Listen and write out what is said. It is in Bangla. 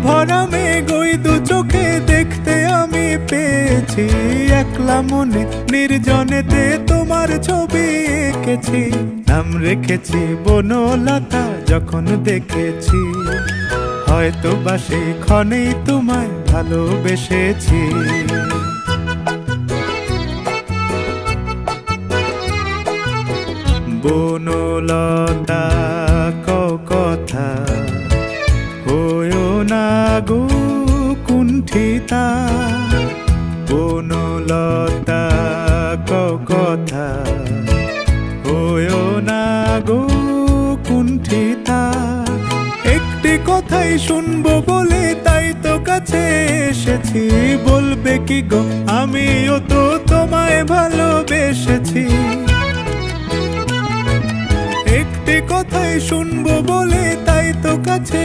ভরা মেঘ ওই দু চোখে দেখতে আমি পেয়েছি। একলা মনে নির্জনেতে তোমার ছবি এঁকেছি। নাম রেখেছি বনলতা যখন দেখেছি, হয়তো বা সেই ক্ষণেই তোমায় ভালোবেসেছি। বনলতা কথা হয়ো না গো কুণ্ঠিতা। বনলতা কথা হয়ো না গো কুণ্ঠিতা। একটি কথাই শুনবো বলে তাই তো কাছে এসেছি। বলবে কি গো আমিও তো তোমায় ভালোবেসেছি। একটি কথাই শুনবো বলে তাই তো কাছে